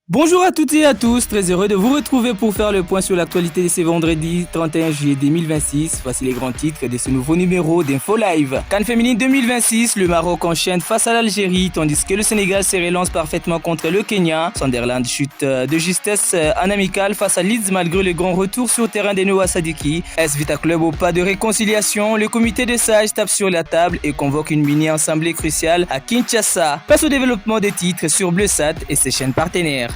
Bonjour à toutes et à tous, très heureux de vous retrouver pour faire le point sur l'actualité de ce vendredi 31 juillet 2026. Voici les grands titres de ce nouveau numéro d'Info Live. CAN féminine 2026, le Maroc enchaîne face à l'Algérie, tandis que le Sénégal se relance parfaitement contre le Kenya. Sunderland chute de justesse en amical face à Leeds malgré le grand retour sur terrain de Noah Sadiki. S Vita Club au pas de réconciliation, le comité des sages tape sur la table et convoque une mini-assemblée cruciale à Kinshasa. Passe au développement des titres sur Bleusat et ses chaînes partenaires.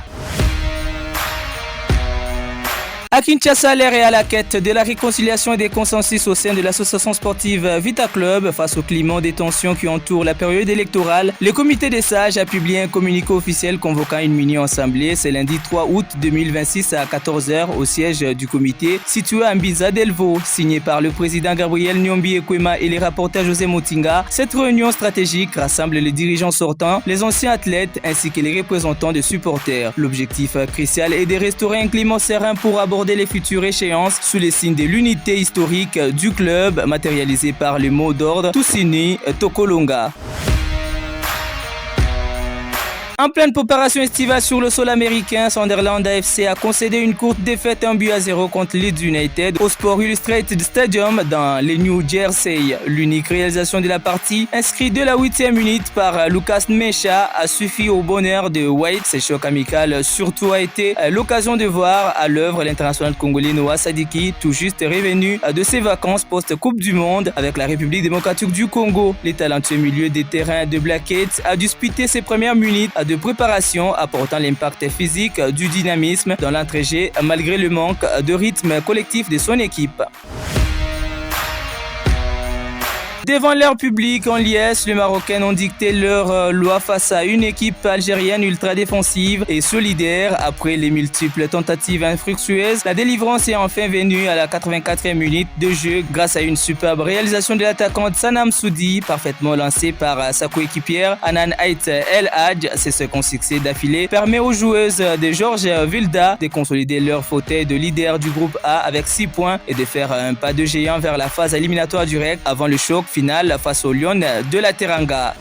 À Kinshasa, l'air est à la quête de la réconciliation et des consensus au sein de l'association sportive Vita Club face au climat des tensions qui entourent la période électorale. Le comité des sages a publié un communiqué officiel convoquant une mini-assemblée ce lundi 3 août 2026 à 14h au siège du comité situé à Mbiza Delvaux, signé par le président Gabriel Nyombi Ekwema et les rapporteurs José Motinga. Cette réunion stratégique rassemble les dirigeants sortants, les anciens athlètes ainsi que les représentants de supporters. L'objectif crucial est de restaurer un climat serein pour aborder les futures échéances sous les signes de l'unité historique du club matérialisé par le mot d'ordre Tous-Unis Tokolonga. En pleine préparation estivale sur le sol américain, Sunderland AFC a concédé une courte défaite 1-0 contre Leeds United au Sport Illustrated Stadium dans le New Jersey. L'unique réalisation de la partie, inscrite de la 8e minute par Lucas Mecha, a suffi au bonheur de White. Ce choc amical surtout a été l'occasion de voir à l'œuvre l'international congolais Noah Sadiki, tout juste revenu de ses vacances post-Coupe du Monde avec la République démocratique du Congo. Le talentueux milieu des terrains de Blackheads a disputé ses premières minutes de préparation apportant l'impact physique du dynamisme dans l'entrejeu malgré le manque de rythme collectif de son équipe. Devant leur public en liesse, les Marocains ont dicté leur loi face à une équipe algérienne ultra défensive et solidaire. Après les multiples tentatives infructueuses, la délivrance est enfin venue à la 84e minute de jeu grâce à une superbe réalisation de l'attaquante Sanam Soudi, parfaitement lancée par sa coéquipière Anan Ait El Hadj. Ce second succès d'affilée permet aux joueuses de Georges Vilda de consolider leur fauteuil de leader du groupe A avec 6 points et de faire un pas de géant vers la phase éliminatoire directe avant le choc finale face aux Lions de la Teranga.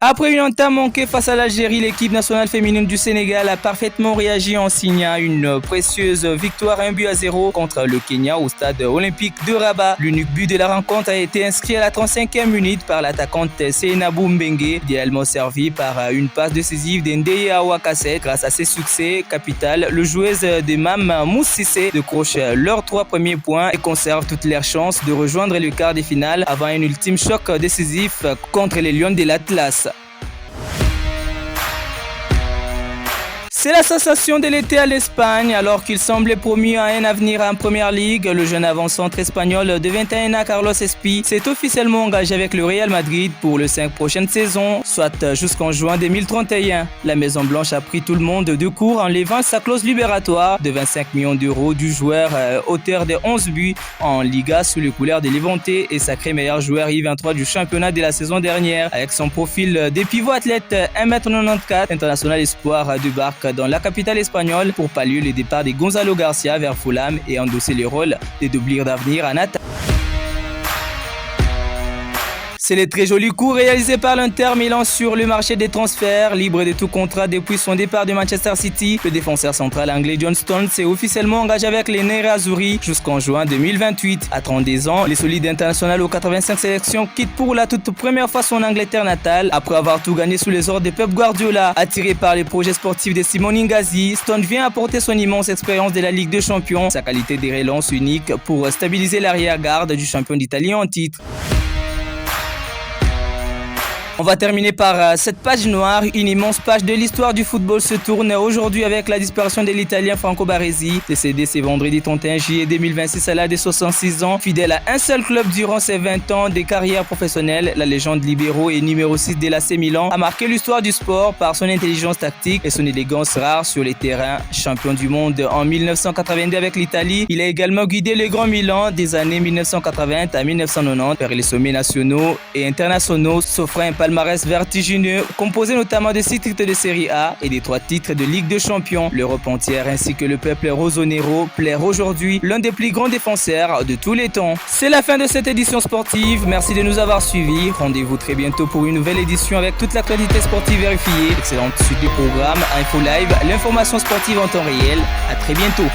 Après une entame manquée face à l'Algérie, l'équipe nationale féminine du Sénégal a parfaitement réagi en signant une précieuse victoire 1-0 contre le Kenya au stade olympique de Rabat. L'unique but de la rencontre a été inscrit à la 35e minute par l'attaquante Seynabou Mbengue, idéalement servi par une passe décisive d'Ndeye Awakaset. Grâce à ses succès capital, le joueuse de Mam Moussissé décroche leurs 3 premiers points et conserve toutes leurs chances de rejoindre le quart de finale avant un ultime choc décisif contre les Lions de l'Atlas. C'est la sensation de l'été à l'Espagne. Alors qu'il semblait promis à un avenir en Première Ligue, le jeune avant-centre espagnol de 21 ans Carlos Espi s'est officiellement engagé avec le Real Madrid pour les 5 prochaines saisons, soit jusqu'en juin 2031. La Maison Blanche a pris tout le monde de court en levant sa clause libératoire de 25 millions d'euros du joueur auteur de 11 buts en Liga sous les couleurs de Levante et sacré meilleur joueur I-23 du championnat de la saison dernière. Avec son profil de pivot athlète 1m94, international espoir débarque dans la capitale espagnole pour pallier le départ de Gonzalo Garcia vers Fulham et endosser le rôle de doublure d'avenir en attaque. C'est le très joli coup réalisé par l'Inter Milan sur le marché des transferts. Libre de tout contrat depuis son départ de Manchester City, le défenseur central anglais John Stones s'est officiellement engagé avec les Nerazzurri jusqu'en juin 2028. À 32 ans, le solide international aux 85 sélections quitte pour la toute première fois son Angleterre natale après avoir tout gagné sous les ordres de Pep Guardiola. Attiré par les projets sportifs de Simone Inzaghi, Stones vient apporter son immense expérience de la Ligue des Champions, sa qualité de relance unique pour stabiliser l'arrière-garde du champion d'Italie en titre. On va terminer par cette page noire. Une immense page de l'histoire du football se tourne aujourd'hui avec la disparition de l'Italien Franco Baresi, décédé ce vendredi 31 juillet 2026 à l'âge de 66 ans. Fidèle à un seul club durant ses 20 ans de carrière professionnelle, la légende libéraux et numéro 6 de l'AC Milan a marqué l'histoire du sport par son intelligence tactique et son élégance rare sur les terrains. Champion du monde en 1982 avec l'Italie, il a également guidé le Grand Milan des années 1980 à 1990 vers les sommets nationaux et internationaux, s'offrant un palmarès palmarès vertigineux, composé notamment de 6 titres de Série A et des 3 titres de Ligue des Champions. L'Europe entière ainsi que le peuple rosonero plaire aujourd'hui l'un des plus grands défenseurs de tous les temps. C'est la fin de cette édition sportive. Merci de nous avoir suivis. Rendez-vous très bientôt pour une nouvelle édition avec toute l'actualité sportive vérifiée. Excellente suite du programme, Info Live, l'information sportive en temps réel. À très bientôt.